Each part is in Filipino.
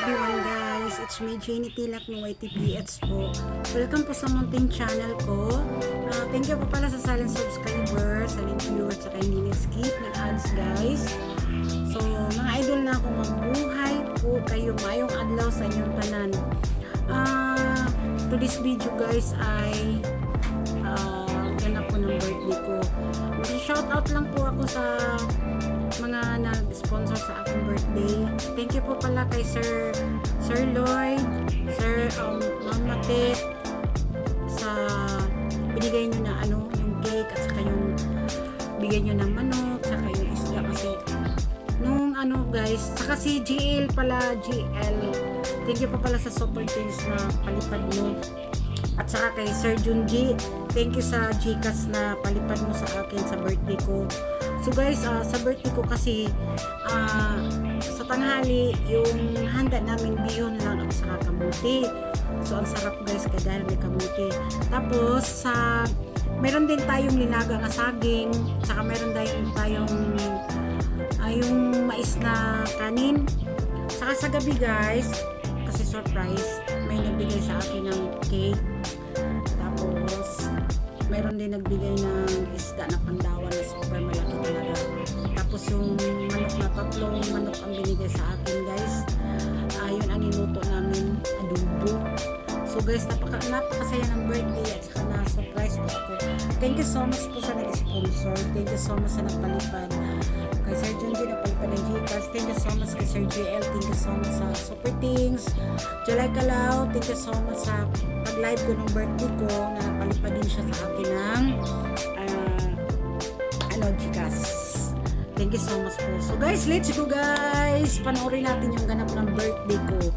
everyone guys, it's me Jenny Tilak ng YTPH po. Welcome po sa Mountain Channel ko. Thank you po pala sa silent subscribers, silent viewers, at hindi skip ng ads guys. So mga idol na akong mabuhay po kayo mayong adlaw sa inyong tanan. To this video guys ay ganap po ng birthday ko. Shout out lang po ako sa mga nag-sponsor sa akong birthday. Thank you po pala kay Sir Lloyd, Sir Mama Tet sa binigay nyo na yung cake at saka yung bigay nyo ng manok, saka yung isda kasi nung guys, saka si GL pala, GL. Thank you po pala sa super things na palipad mo. At saka kay Sir Junji, thank you sa Gcash na palipad mo sa akin sa birthday ko. So guys, sa birthday ko kasi sa tanghali yung handa namin bihon lang at saka kamuti. So ang sarap guys kaya dahil may kamuti. Tapos meron din tayong linagang saging, saka meron din tayong yung mais na kanin. Saka sa gabi guys, kasi surprise, may nagbigay sa akin ng cake. Tapos meron din nagbigay ng isda na pandawan na super malaki talaga. Tapos yung manok na tatlong manok ang binigay sa akin guys. Yun ang niluto namin, adobo. So guys, napakasaya ng birthday at saka na-surprise po ako. Thank you so much po sa nag-sponsor. Thank you so much sa nagpalipad. Kay Sir Junji nagpalipad ng Gcash. Thank you so much kay Sir JL. Thank you so much sa Super Things. July Calao, thank you so much sa pag-live ko ng birthday ko na napalipad din siya sa akin ng Gcash. Thank you so much po. So guys, let's go guys. Panoorin natin yung ganap ng birthday ko.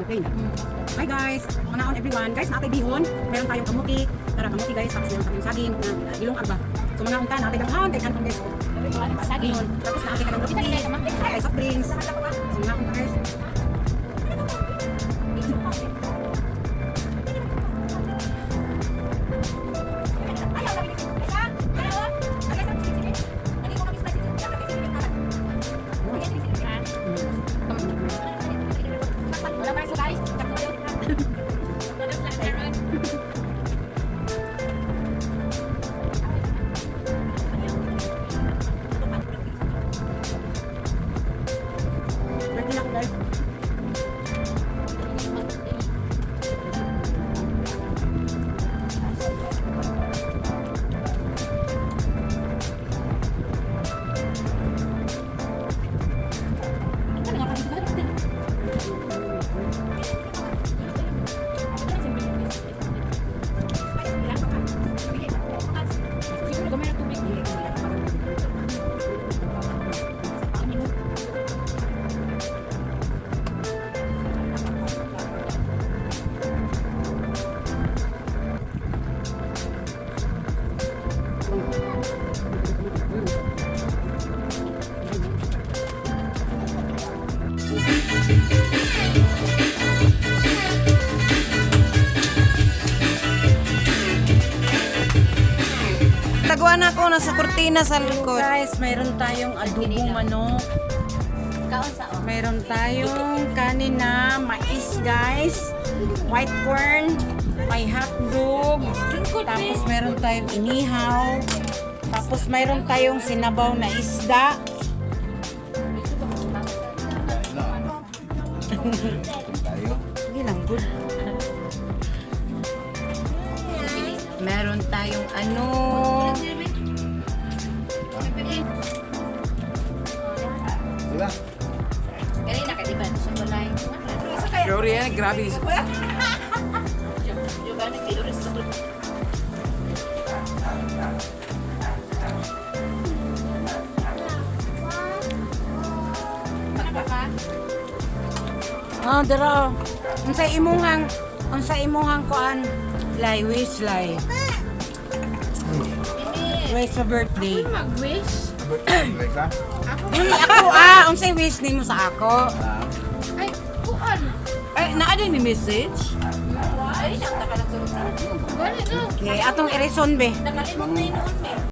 Okay. Hi guys, manaon everyone. Guys, natay bihon. Meron tayong kamuti. Tara kamuti guys, tapos meron tayong saging na ilong agba. So manaon ka, natay daghan, daghan guys. Saging. Tapos natay ka ng kamuti. Ay soft drinks. So manaon ka guys. Ayaw, Nalagwan ako na sa kurtina sa So, likod. guys, mayroon tayong adobong manok. Mayroon tayong kanin na mais, guys. White corn. May hotdog. Tapos mayroon tayong inihaw. Tapos mayroon tayong sinabaw na isda. Hindi lang, good. Meron tayong ano. Kanina ka di ba sa balay? Glory yan, grabe. Juga na kilo rin sa Dara. Unsay imuhang kuan? Lay, wish lay. Wish sa birthday. mag-wish. Dili ako unsay wish nimo sa ako? Ay, kuan. Ay, naa din ni message. Ay, siyang takalang sulod. Gani no. Okay, atong irison be. Nakalimot na yun noon eh.